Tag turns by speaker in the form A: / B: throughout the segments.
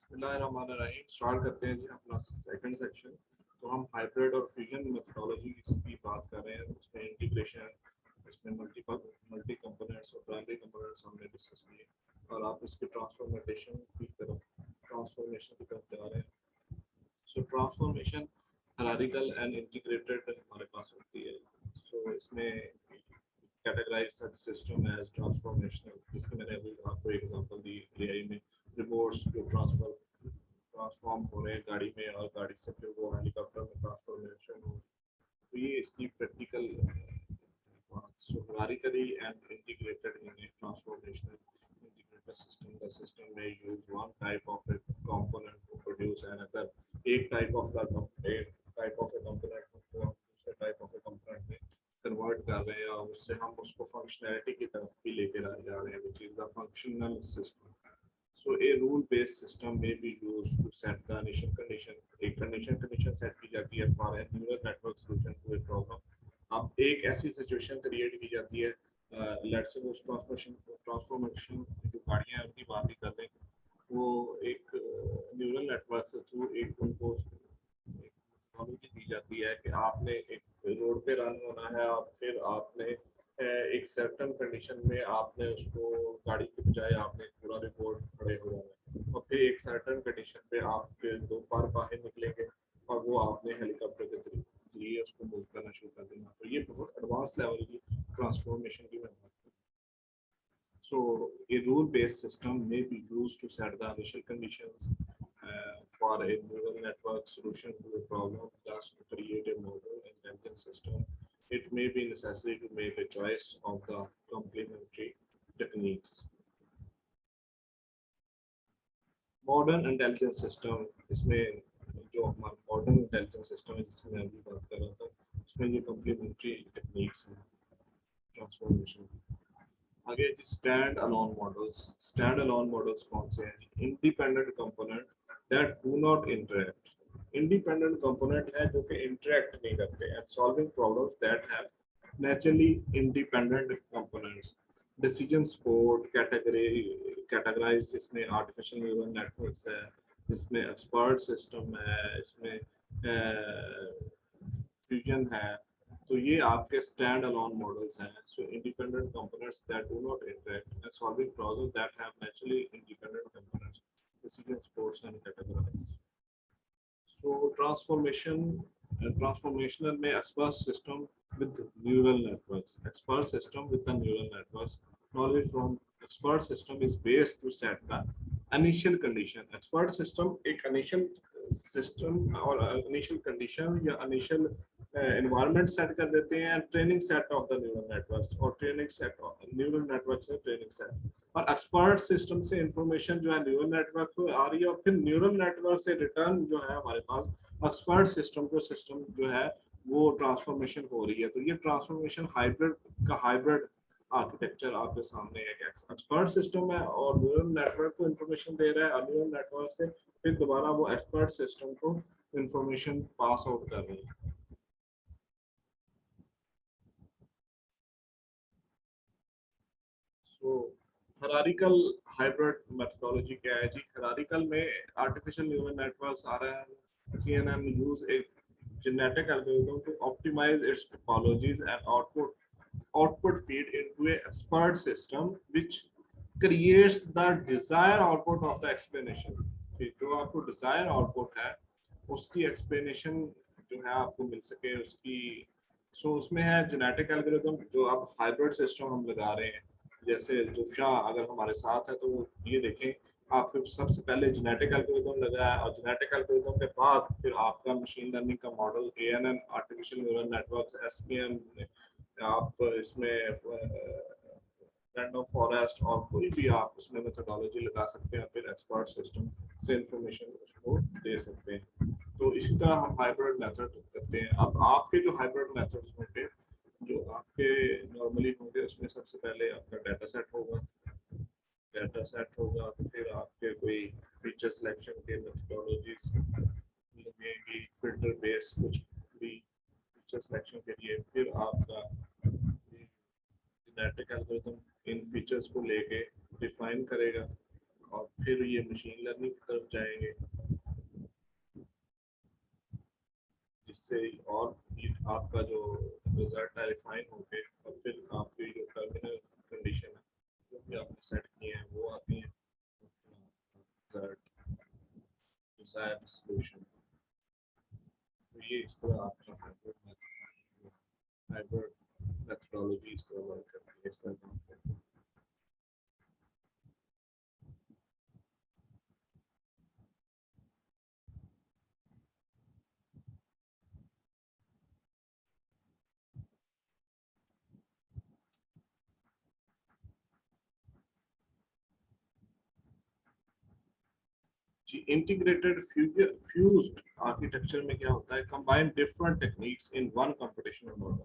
A: बिस्मिल्लाहिर्रहमानिर्रहीम स्टार्ट करते हैं जी अपना सेकंड सेक्शन। तो हम हाइब्रिड और फ्यूजन मेथोडोलॉजी की बात कर रहे हैं। उसमें इंटीग्रेशन, इसमें मल्टी कंपोनेंट्स और प्राइमरी कंपोनेंट्स हमने डिस्कस किए और आप इसके ट्रांसफॉर्मेशन की तरफ जा रहे हैं। सो ट्रांसफॉर्मेशन हायरार्किकल एंड इंटीग्रेटेड हमारे पास होती है। सो इसमें categorize such system as transformational, जिसके मैंने अभी आपको एग्जांपल दी एआई में रिपोर्ट्स जो ट्रांसफॉर्म हो रहे हैं गाड़ी में और गाड़ी से फिर वो हेलीकॉप्टर में ट्रांसफॉर्मेशन हो। तो ये इसकी practical hierarchically and integrated in A transformational integrated system. The system may use one type of a component to produce another. एक type of a component को हम दूसरे type of a component में कन्वर्ट कर रहे हैं और उससे हम उसको फंक्शनैलिटी की तरफ भी लेके जा रहे हैं, which is the functional system. So a rule-based system may be used to set the initial condition. एक condition set की जाती है for a neural network solution to a problem. अब एक ऐसी सिचुएशन क्रिएट की जाती है, लेट्स से वो ट्रांसफॉर्मेशन जो गाड़ियाँ हैं उनकी बात ही कर रहे हैं, वो एक न्यूरल नेटवर्क के थ्रू एक उनको टेक्नोलॉजी दी जाती है कि आपने एक रोड पे रन होना है, आप फिर आपने एक सर्टेन कंडीशन में आपने उसको गाड़ी के बजाय आपने पूरा रिपोर्ट खड़े हो रहा है और फिर एक सर्टेन कंडीशन पे आपके दो पार बाहर निकलेंगे और वो आपने हेलीकॉप्टर के जरिए उसको मूव करना शुरू कर देना। तो ये बहुत एडवांस लेवल की ट्रांसफॉर्मेशन की मैं बात करूँ। So a rule-based system may be used to set the initial conditions for a neural network solution to a problem, thus to create a model intelligence system. It may be necessary to make a choice of the complementary techniques. Modern intelligence system, इसमें जो हमारा modern intelligence system है जिसकी मैं अभी बात कर रहा था, उसमें ये कम्प्लीमेंट्री टेक्निक्स हैं ट्रांसफॉर्मेशन। आगे जी स्टैंड अलोन मॉडल्स कौन से हैं? Independent component that do not interact. Independent component है जो कि इंटरेक्ट नहीं करते and solving problems that have naturally independent components. Decision support categorize, इसमें आर्टिफिशियल न्यूरल नेटवर्क्स है, इसमें एक्सपर्ट सिस्टम है, इसमें फ्यूजन है। तो ये आपके स्टैंड अलोन मॉडल्स हैं। So independent components that do not interact and solving problems that have naturally independent components, decision supports and categorize. So transformational में expert system with neural networks. Expert system with the neural networks. Knowledge from expert system is based to set the initial condition. Expert system एक initial system और initial condition या initial environment set कर देते हैं, training set of the neural networks और training set of neural networks है training set। और expert system से information जो है neural network को आ रही है और फिर neural network से return जो है हमारे पास expert system को system जो है वो ट्रांसफॉर्मेशन हो रही है। तो ये ट्रांसफॉर्मेशन हाइब्रिड आर्किटेक्चर आपके सामने है। एक्सपर्ट सिस्टम है और न्यूरल नेटवर्क को इंफॉर्मेशन दे रहा है और न्यूरल नेटवर्क से फिर दोबारा वो एक्सपर्ट सिस्टम को इंफॉर्मेशन पास आउट कर रही है। सो हायरार्किकल हाइब्रिड मेथोडोलॉजी क्या है जी? हायरार्किकल में आर्टिफिशियल न्यूरल नेटवर्क्स आ रहा है, CNN यूज एक genetic algorithm to optimize its topologies and output feed into a expert system which creates the desired output of the explanation। जो आपको desired output है उसकी explanation जो है आपको मिल सके उसकी। सो उसमें है genetic algorithm जो अब hybrid system हम लगा रहे हैं। जैसे जोशा अगर हमारे साथ है तो ये देखें, आप सबसे पहले जेनेटिक एल्गोरिथम लगाया और जेनेटिक एल्गोरिथम के बाद फिर आपका मशीन लर्निंग का model ANN artificial neural networks SPN, आप इसमें रैंडम फॉरेस्ट और कोई भी आप उसमें मेथोडोलॉजी लगा सकते हैं, फिर एक्सपर्ट सिस्टम से इंफॉर्मेशन उसको दे सकते हैं। तो इसी तरह हम हाइब्रिड मेथड करते हैं। अब आपके जो हाइब्रिड मेथड्स होंगे जो आपके नॉर्मली होंगे उसमें सबसे पहले आपका डाटा सेट होगा, फिर आपके कोई फीचर सिलेक्शन के मेथोडोलॉजीज लगेंगी, फिल्टर बेस कुछ भी फीचर सिलेक्शन के लिए। फिर आपका जेनेटिक एल्गोरिथम इन फीचर्स को लेके डिफाइन करेगा और फिर ये मशीन लर्निंग की तरफ जाएंगे, जिससे और आपका जो रिजल्ट है रिफाइन होके और फिर आपकी जो टर्मिनल कंडीशन है जो भी आपने सेट किए हैं वो आती है रिजल्ट डिजायर्ड सॉल्यूशन। तो ये इस तरह आपका हाइब्रिड मेथोडोलॉजी इस तरह वर्क करती है, इस तरह काम करती है। इंटीग्रेटेड फ्यूज्ड आर्किटेक्चर में क्या होता है, combine different techniques in one computational model.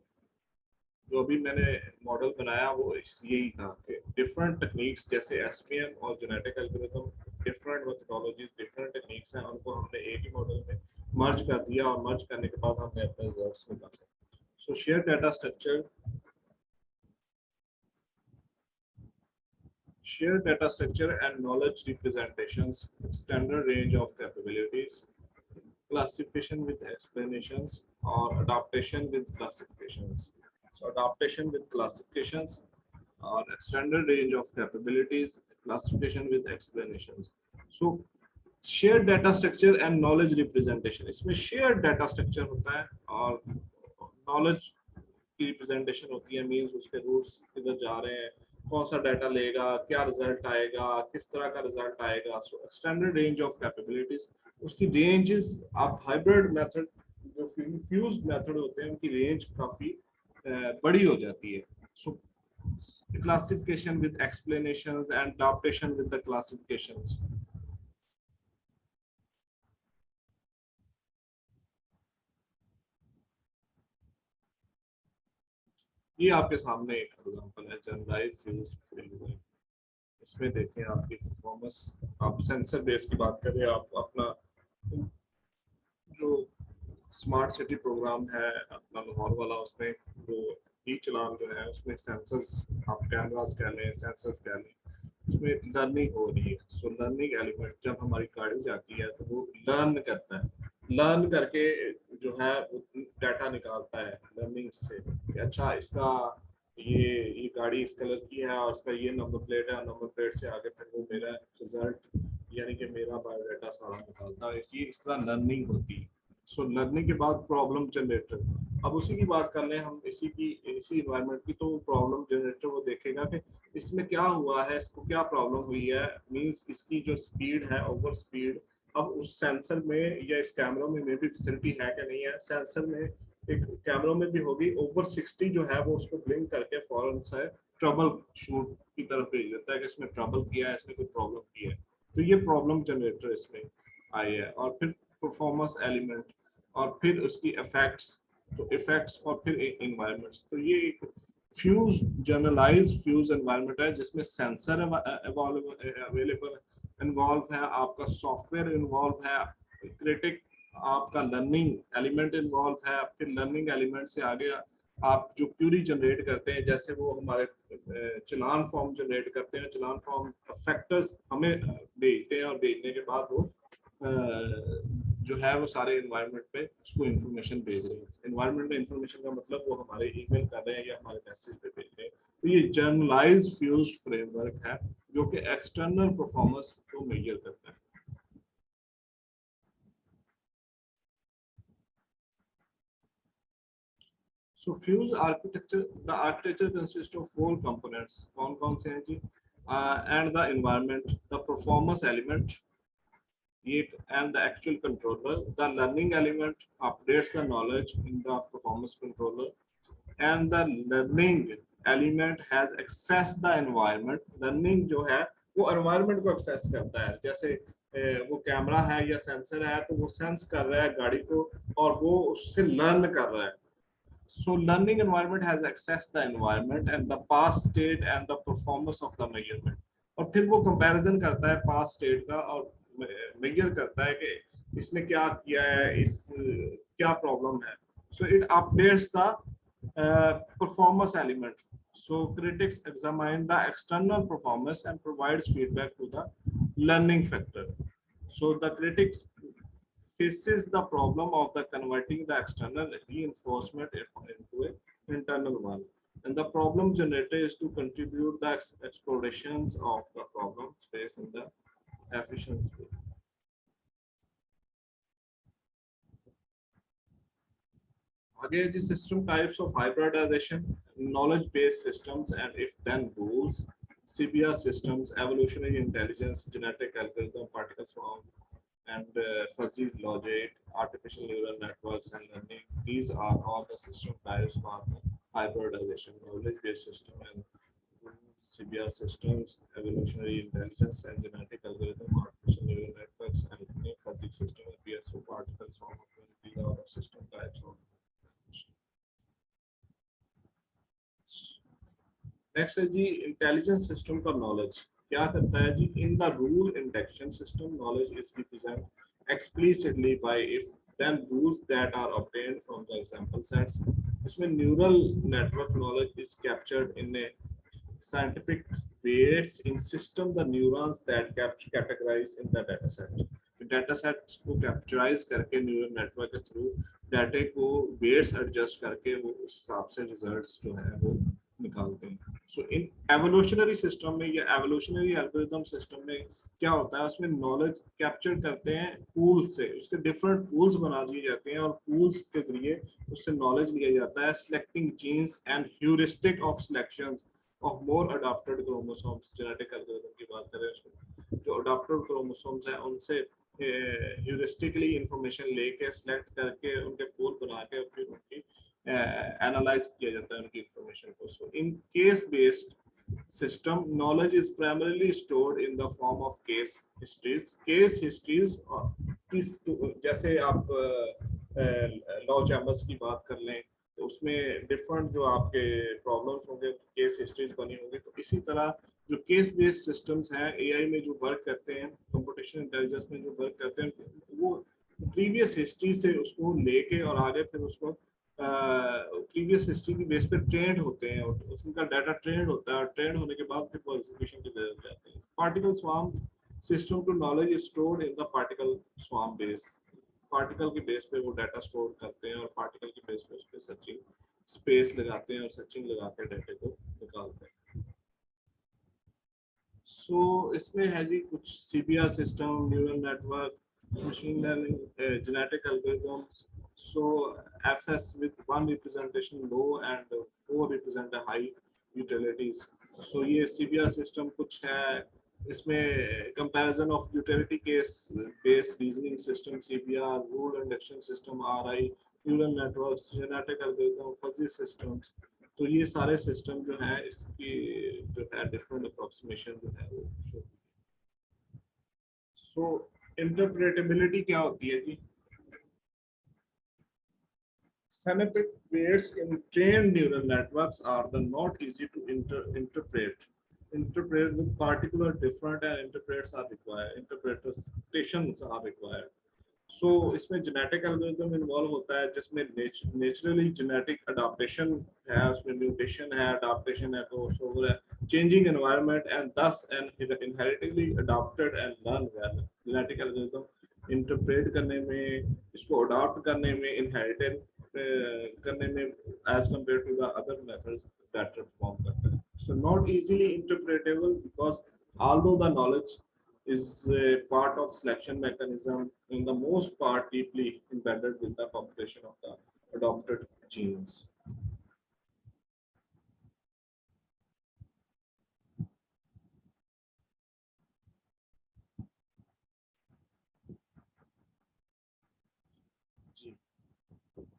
A: जो अभी मैंने मॉडल बनाया वो इसलिए ही था कि डिफरेंट टेक्निक्स जैसे एसवीएम और genetic algorithm, different methodologies, different techniques हैं, उनको हमने एक ही मॉडल में मर्ज कर दिया और मर्ज करने के बाद हमने अपने रिजल्ट्स निकाले। सो share data structure, share data structure and knowledge representations, standard range of capabilities, classification with explanations, or adaptation with classifications. So adaptation with classifications or extended range of capabilities, classification with explanations. So shared data structure and knowledge representation. इसमें shared data structure होता है और knowledge की representation होती है, means उसके roots किधर जा रहे हैं, कौन सा डाटा लेगा, क्या रिजल्ट आएगा, किस तरह का रिजल्ट आएगा। सो एक्सटेंडेड रेंज ऑफ कैपेबिलिटीज, उसकी रेंजेस, आप हाइब्रिड मेथड जो फ्यूज्ड मेथड होते हैं उनकी रेंज काफी बड़ी हो जाती है। सो classification with explanations and adaptation with the classifications. ये आपके सामने एक एग्जांपल है जनरलाइज्ड फ्यूज्ड फ्रेमवर्क। इसमें देखें आपकी परफॉर्मेंस, आप सेंसर बेस की बात करें, आप अपना जो स्मार्ट सिटी प्रोग्राम है अपना लाहौर वाला, उसमें जो ई चलान जो है उसमें सेंसर्स, आप कैमरास कह लें, सेंसर्स कह लें, उसमें लर्निंग हो रही है। सो लर्निंग एलिमेंट जब हमारी गाड़ी जाती है तो वो लर्न करता है, लर्न करके जो है वो डाटा निकालता है लर्निंग से कि अच्छा इसका ये गाड़ी इस कलर की है और इसका ये नंबर प्लेट है, और नंबर प्लेट से आगे तक वो मेरा रिजल्ट यानी कि मेरा बायोडाटा सारा निकालता है। ये इस तरह लर्निंग होती है। सो लर्निंग के बाद प्रॉब्लम जनरेटर, अब उसी की बात कर लें हम, इसी इन्वायरमेंट की, तो प्रॉब्लम जनरेटर वो देखेगा कि इसमें क्या हुआ है, इसको क्या प्रॉब्लम हुई है, मींस इसकी जो स्पीड है ओवर स्पीड, अब उस सेंसर में या इस कैमरा में भी फैसिलिटी है कि नहीं है। सेंसर में एक कैमरा में भी होगी, ओवर 60 जो है वो उसको ब्लिंक करके फौरन से ट्रबल शूट की तरफ भेज देता है कि इसमें ट्रबल किया है, इसमें कोई प्रॉब्लम की है। तो ये प्रॉब्लम जनरेटर इसमें आई है। और फिर परफॉर्मेंस एलिमेंट, और फिर उसकी इफेक्ट्स, तो इफेक्ट्स और फिर इन्वायरमेंट्स। तो ये एक फ्यूज जनरलाइज फ्यूज एनवायरनमेंट है जिसमें सेंसर अवेलेबल इन्वॉल्व है, आपका सॉफ्टवेयर इन्वॉल्व है, क्रिटिक आपका लर्निंग एलिमेंट इन्वॉल्व है, फिर लर्निंग एलिमेंट से आगे आप जो क्यूरी जनरेट करते हैं, जैसे वो हमारे चलान फॉर्म जनरेट करते हैं, चलान फॉर्म फैक्टर्स हमें भेजते हैं और भेजने के बाद वो जो है वो सारे एनवायरनमेंट पे उसको इन्फॉर्मेशन भेज रहे हैं। एनवायरनमेंट में इन्फॉर्मेशन का मतलब वो हमारे ईमेल कर रहे हैं या हमारे मैसेज पे भेज रहे हैं। तो ये जनरलाइज्ड फ्यूज्ड फ्रेमवर्क है जो कि एक्सटर्नल परफॉर्मेंस को मेजर करता है। So fuse architecture, the architecture consists of 4 components. कौन से हैं जी? And the environment, the performance element, and the actual controller. The learning element updates the knowledge in the performance controller, and the learning element has access the environment. Learning जो है वो environment को access करता है, जैसे वो camera है या सेंसर है तो वो सेंस कर रहा है गाड़ी को और वो उससे लर्न कर रहा है। So learning environment has accessed the environment and the past state and the performance of the measurement. और फिर वो comparison करता है past state का और measure करता है कि इसने क्या किया है, इस क्या problem है. So it updates the performance element. So critics examine the external performance and provides feedback to the learning factor. So the critics faces the problem of the converting the external reinforcement into an internal one. And the problem generator is to contribute the explorations of the problem space in the efficient way. Again, the system types of hybridization, knowledge-based systems, and if-then rules, CBR systems, evolutionary intelligence, genetic algorithm, particle swarm, and fuzzy logic, artificial neural networks, and learning. These are all the system types for the hybridization, knowledge-based system, and CBR systems, evolutionary intelligence, and genetic algorithm, artificial neural networks, and learning, fuzzy system, and PSO, particle swarm. These are the system types of. Next है जी intelligence system का knowledge क्या करता है जी in the rule induction system knowledge is represent explicitly by if then rules that are obtained from the example sets. इसमें neural network knowledge is captured in a scientific weights in system the neurons that categorize in the data set. Data sets को कैप्चराइज करके neural network के through डाटे को weights adjust करके वो उस हिसाब से रिजल्ट्स जो है वो निकालते हैं. सो इन एवोल्यूशनरी सिस्टम में या एवोल्यूशनरी एल्गोरिथम सिस्टम में क्या होता है उसमें नॉलेज कैप्चर करते हैं पूल से उसके डिफरेंट पूल्स बना दिए जाते हैं और पूल्स के जरिए उससे नॉलेज लिया जाता है selecting genes and heuristic of selections of more adopted chromosomes. Genetic algorithm की बात करें उसमें जो अडॉप्टेड क्रोमोसोम्स हैं उनसे ह्यूरिस्टिकली इंफॉर्मेशन लेके सिलेक्ट करके उनके पूल बना के फिर उनकी एनालाइज किया जाता है उनकी इंफॉर्मेशन को. So in case based system knowledge is primarily stored in the form of case histories जैसे आप लॉ चैम्बर्स की बात कर लें तो उसमें डिफरेंट जो आपके प्रॉब्लम्स होंगे केस हिस्ट्रीज बनी होंगी. तो इसी तरह जो केस बेस्ड सिस्टम्स हैं एआई में जो वर्क करते हैं कंप्यूटेशनल इंटेलिजेंस में जो वर्क करते हैं वो प्रीवियस हिस्ट्री से उसको लेके और आगे फिर उसको प्रीवियस हिस्ट्री की बेस पे ट्रेंड होते हैं और उसका डाटा ट्रेंड होता है और ट्रेंड होने के बाद फिर वो एग्जीक्यूशन की जरूरत जाती है. Particle swarm system to knowledge is stored in the particle swarm base. Particle के बेस पे वो डाटा स्टोर करते हैं और पार्टिकल के बेस पे उस पे सर्चिंग स्पेस लगाते हैं और सर्चिंग लगा के डाटा को निकालते हैं. सो इसमें है जी कुछ CBR system neural network machine learning genetic algorithms. So FS with one representation low and four represent a high utilities. So ये CBR system कुछ है इसमें comparison of utility case based reasoning system CBR rule induction system RI neural networks genetic algorithm fuzzy systems. तो ये सारे system जो है इसकी जो है different approximation जो है वो. So इंटरप्रेटेबिलिटी क्या होती है जी synaptic weights in trained neural networks are the not easy to interpret with particular different and interpretations are required. So इसमें genetic algorithm involve होता है जिसमें naturally genetic adaptation है उसमें mutation है adaptation है crossover है changing environment and thus and inherently adapted and learn well. genetic algorithm interpret करने में इसको adopt करने में inherited करने में as compared to the other methods that perform करता है. So not easily interpretable because although the knowledge is a part of selection mechanism in the most part deeply embedded with the population of the adopted genes.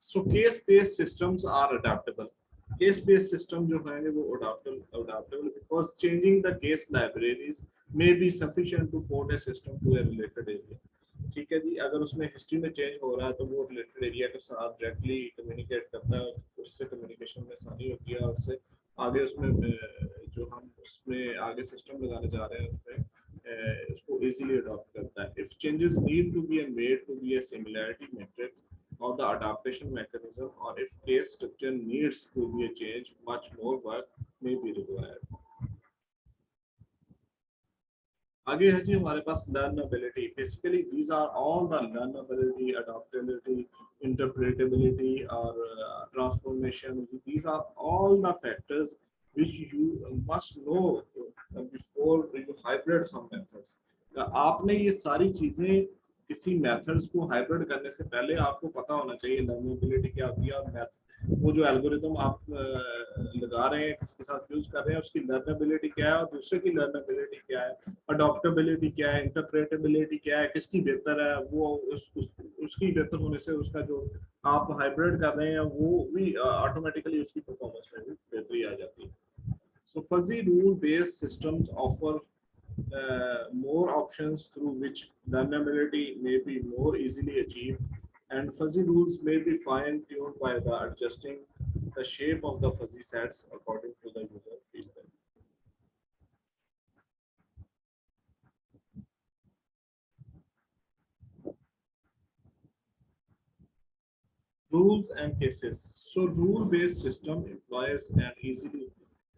A: So case-based systems are adaptable. Case-based system जो है वो adaptable because changing the case libraries may be sufficient to port a system to a related area. ठीक है जी अगर उसमें history में change हो रहा है तो वो रिलेटेड एरिया के साथ डायरेक्टली कम्युनिकेट करता है उससे कम्युनिकेशन में आसानी होती है और उससे आगे उसमें जो हम उसमें आगे सिस्टम लगाने जा रहे हैं उसमें उसको इजीली अडॉप्ट करता है. If changes need to be made to be a similarity matrix or the adaptation mechanism or if case structure needs to be a change much more work may be required. आगे है जी हमारे पास learnability. Basically these are all the learnability, adaptability, interpretability or transformation. These are all the factors which you must know before you hybrid some methods. आपने ये सारी चीजें किसी methods को hybrid करने से पहले आपको पता होना चाहिए लर्नेबिलिटी क्या होती है और मैथ वो जो एल्गोरिदम आप लगा रहे हैं किसके साथ यूज कर रहे हैं उसकी लर्नेबिलिटी क्या है और दूसरे की लर्नेबिलिटी क्या है, अडॉप्टेबिलिटी क्या है, इंटरप्रेटेबिलिटी क्या है, किसकी बेहतर है, वो उसकी बेहतर होने से उसका जो आप हाइब्रिड कर रहे हैं वो भी ऑटोमेटिकली उसकी परफॉर्मेंस में भी बेहतरी आ जाती है. So fuzzy rule based systems offer more options through which learnability may be more easily achieved, and fuzzy rules may be fine tuned by the adjusting the shape of the fuzzy sets according to the user feedback. Rules and cases. So rule-based system employs an easily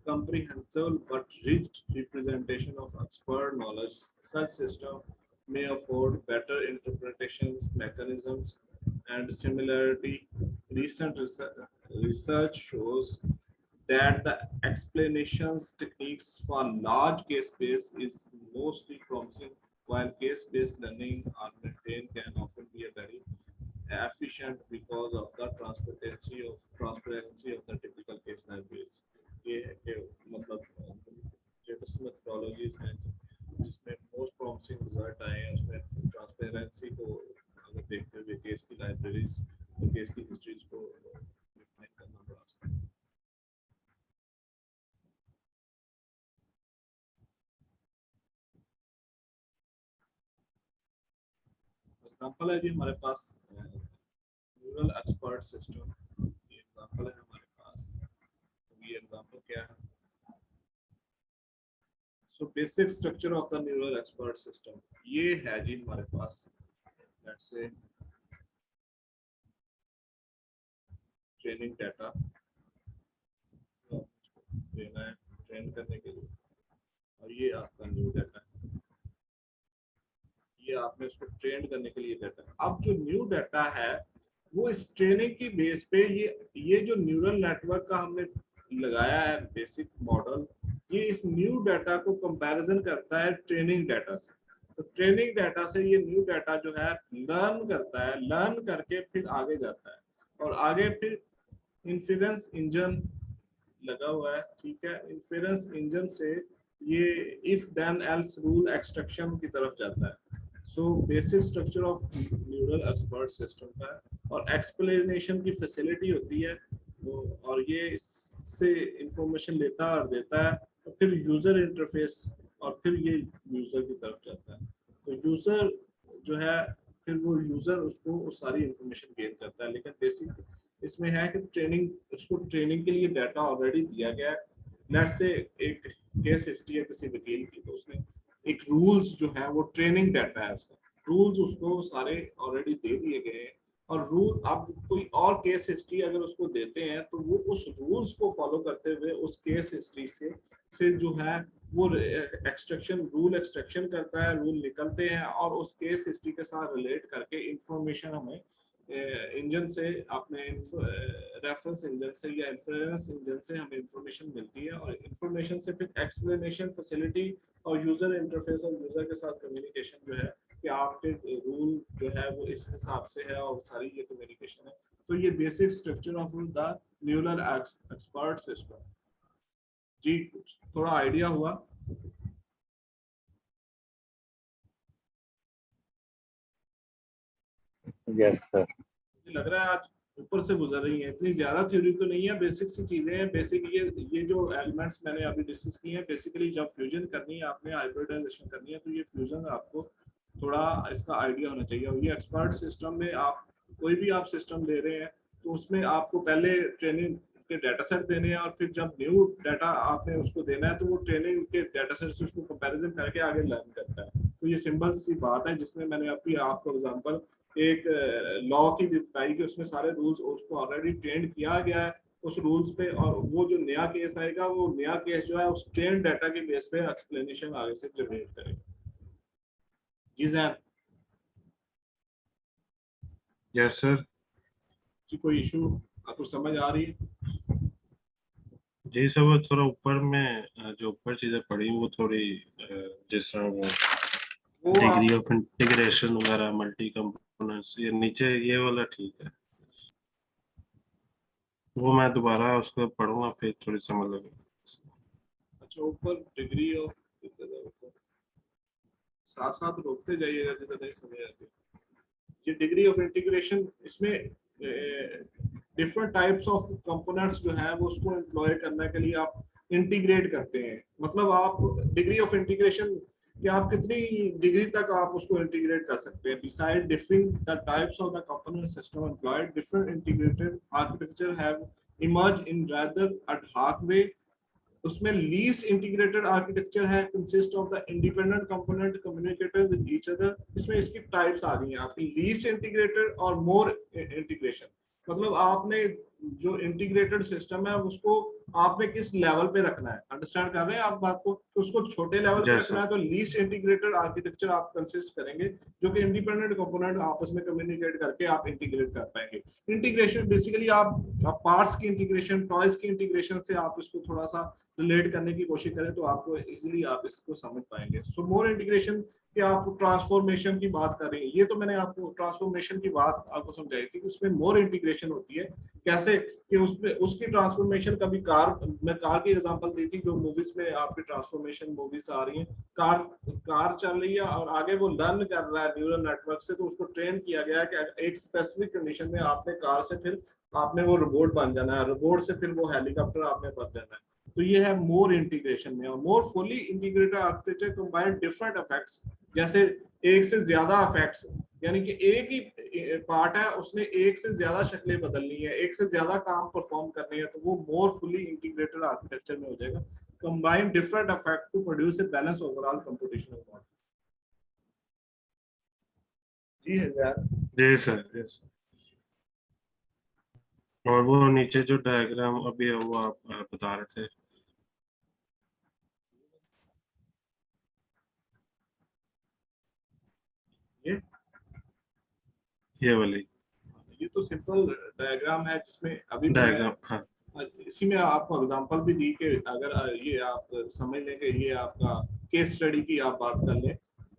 A: comprehensible but rigid representation of expert knowledge. Such system may afford better interpretations, mechanisms, and similarity. Recent research shows that the explanations techniques for large case space is mostly promising, while case-based learning or maintained can often be a very efficient because of the transparency of the typical case libraries. ये है कि मतलब latest methodologies हैं जिसमें most promising result आए हैं उसमें transparency को अगर देखते हुए केस की लाइब्रेरीज और केस की हिस्ट्रीज को डिफाइन करना बड़ा आसान है. एग्जांपल है जी हमारे पास न्यूरल एक्सपर्ट सिस्टम. ये एग्जांपल है हमारे पास. ये एग्जांपल क्या है? So basic structure of the neural expert system. ये है जी हमारे पास. Let's say ट्रेनिंग डाटा देना है ट्रेन करने के लिए और ये आपका न्यू डाटा है. ये आपने उसको ट्रेन करने के लिए डाटा है. अब जो न्यू डाटा है वो इस ट्रेनिंग की बेस पे ये जो न्यूरल नेटवर्क का हमने लगाया है बेसिक मॉडल, ये इस न्यू डाटा को कंपैरिजन करता है ट्रेनिंग डाटा से. तो ट्रेनिंग डाटा से ये न्यू डाटा जो है लर्न करता है, लर्न करके फिर आगे जाता है और आगे फिर इन्फेरेंस इंजन लगा हुआ है. ठीक है, इन्फेरेंस इंजन से ये if then else rule extraction की तरफ जाता है. So basic structure of neural expert system का है और एक्सप्लेनेशन की फैसिलिटी होती है और ये इससे इंफॉर्मेशन लेता है और देता है और फिर यूजर इंटरफेस और फिर ये यूजर की तरफ जाता है. तो यूजर जो है फिर वो यूजर उसको वो सारी इंफॉर्मेशन गेन करता है. लेकिन बेसिक इसमें है कि ट्रेनिंग उसको ट्रेनिंग के लिए डाटा ऑलरेडी दिया गया है. लेट्स से एक केस हिस्ट्री है किसी वकील की, तो उसने एक रूल्स जो है वो ट्रेनिंग डाटा है उसका, रूल्स उसको सारे ऑलरेडी दे दिए गए हैं और रूल अब कोई और केस हिस्ट्री अगर उसको देते हैं तो वो उस रूल्स को फॉलो करते हुए उस केस हिस्ट्री से जो है वो एक्सट्रैक्शन रूल एक्सट्रैक्शन करता है, रूल निकलते हैं और उस केस हिस्ट्री के साथ रिलेट करके इंफॉर्मेशन हमें इंजन से अपने रेफरेंस इंजन से या इन्फ्लुएंस इंजन से हमें इंफॉर्मेशन मिलती है और इंफॉर्मेशन से फिर एक्सप्लेनेशन फैसिलिटी और यूजर इंटरफेस और यूजर के साथ कम्युनिकेशन जो है कि आपके रूल जो है वो इस हिसाब से है और सारी ये कम्युनिकेशन है. तो ये basic structure of the neural expert system. जी कुछ थोड़ा आइडिया हुआ?
B: Yes sir.
A: लग रहा है आज ऊपर से गुजर रही है, इतनी ज्यादा थ्योरी तो नहीं है, बेसिक सी चीजें हैं. बेसिक ये जो एलिमेंट्स मैंने अभी डिस्कस किए हैं बेसिकली जब फ्यूजन करनी है आपने, हाइब्रिडाइजेशन करनी है, तो ये फ्यूजन आपको थोड़ा इसका आइडिया होना चाहिए. और ये एक्सपर्ट सिस्टम में आप कोई भी आप सिस्टम दे रहे हैं तो उसमें आपको पहले ट्रेनिंग के डाटा सेट देने हैं और फिर जब न्यू डाटा आपने उसको देना है तो वो ट्रेनिंग के डाटा सेट से उसको कंपैरिजन करके आगे लर्न करता है. तो ये सिंपल सी बात है जिसमें मैंने अभी आपको एग्जांपल एक लॉ की भी बताई कि उसमें सारे रूल्स उसको ऑलरेडी ट्रेंड किया गया है, उस रूल्स पे, और वो जो नया केस आएगा वो नया केस जो है उस ट्रेन डाटा के बेस पे एक्सप्लेनेशन आगे से जनरेट करेगा। जी सर।
B: Yes sir.
A: जी कोई इशू आपको समझ आ रही है?
B: जी सर, वो थोड़ा ऊपर में जो ऊपर चीजें पढ़ी वो थोड़ी जिस तरह वो
A: वो
B: डिग्री
A: आप
B: ऑफ इंटीग्रेशन वगैरह, मल्टी कंपोनेंट्स, ये नीचे ये वाला ठीक है। वो मैं दोबारा उसको पढ़ूंगा फिर थोड़ी समझ लगे।
A: अच्छा ऊपर डिग्री ऑफ, साथ साथ रोकते जाइएगा जिधर नहीं समझ आती। ये डिग्री ऑफ इंटीग्रेशन, इसमें डिफरेंट टाइप्स ऑफ कंपोनेंट्स जो है वो उसको एम्प्लॉय करने के लिए आप इंटीग्रेट करते हैं। मतलब आप डिग्री ऑफ इंटीग्रेशन कि आप कितनी डिग्री तक आप उसको इंटीग्रेट कर सकते हैं। Beside differing the types of the component system employed, different integrated architecture have emerge in rather ad hoc way। उसमें लीस्ट इंटीग्रेटेड आर्किटेक्चर है, consist of the independent component communicated with each other. इसमें इसकी types आ रही हैं आपकी, least integrated और मोर integration. मतलब आपने जो इंटीग्रेटेड सिस्टम है उसको आपने किस लेवल पे रखना है, अंडरस्टैंड कर रहे हैं आप बात को? तो उसको छोटे लेवल पे रखना
B: जैसा
A: है तो लीस्ट इंटीग्रेटेड आर्किटेक्चर आप कंसिस्ट करेंगे, जो कि इंडिपेंडेंट कंपोनेंट आपस में कम्युनिकेट करके आप इंटीग्रेट कर पाएंगे। इंटीग्रेशन बेसिकली आप पार्ट्स की इंटीग्रेशन, टॉयज की इंटीग्रेशन से आप इसको थोड़ा सा रिलेट करने की कोशिश करें तो आपको इजीली आप इसको समझ पाएंगे। सो मोर इंटीग्रेशन कि आप ट्रांसफॉर्मेशन की बात कर रहे हैं, ये तो मैंने आपको ट्रांसफॉर्मेशन की बात आपको समझाई थी कि उसमें मोर इंटीग्रेशन होती है। कैसे कि उसमें उसकी ट्रांसफॉर्मेशन, कभी कार, मैं कार की एग्जांपल दी थी, जो मूवीज में आपकी ट्रांसफॉर्मेशन मूवीज आ रही हैं, कार कार चल रही है और आगे वो लर्न कर रहा है न्यूरल नेटवर्क से, तो उसको ट्रेन किया गया है कि एक स्पेसिफिक कंडीशन में आपने कार से फिर आपने वो रोबोट बन जाना है, रोबोट से फिर वो हेलीकॉप्टर आपने बन जाना है। तो ये है मोर इंटीग्रेशन में। और more fully integrated architecture combine different effects, जैसे एक से ज्यादा इफेक्ट्स, यानी कि एक ही पार्ट है उसने एक से ज्यादा शक्लें बदलनी है, एक से ज्यादा काम परफॉर्म करने हैं, तो वो मोर फुली इंटीग्रेटेड आर्किटेक्चर में हो जाएगा। Combine different effect to produce a balance overall computational model. जी है यार।
B: जी सर, यस। और वो नीचे जो डायग्राम अभी है वो आप बता रहे थे। ये वाली
A: ये तो सिंपल डायग्राम है जिसमें अभी मैंने
B: डायग्राम, हाँ।
A: इसी में आपको एग्जांपल भी दी कि अगर ये आप समझ लें कि ये आपका केस स्टडी की आप बात कर लें,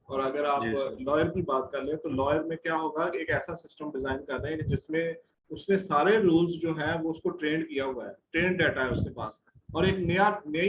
A: और अगर आप
B: जी सर।
A: लॉयर की बात कर लें तो लॉयर में क्या होगा कि एक ऐसा सिस्टम डिजाइन कर रहे हैं जिसमें उसने सारे रूल्स जो है वो उसको ट्रेन किया हुआ है, ट्रेन डाटा है उसके पास, और एक नई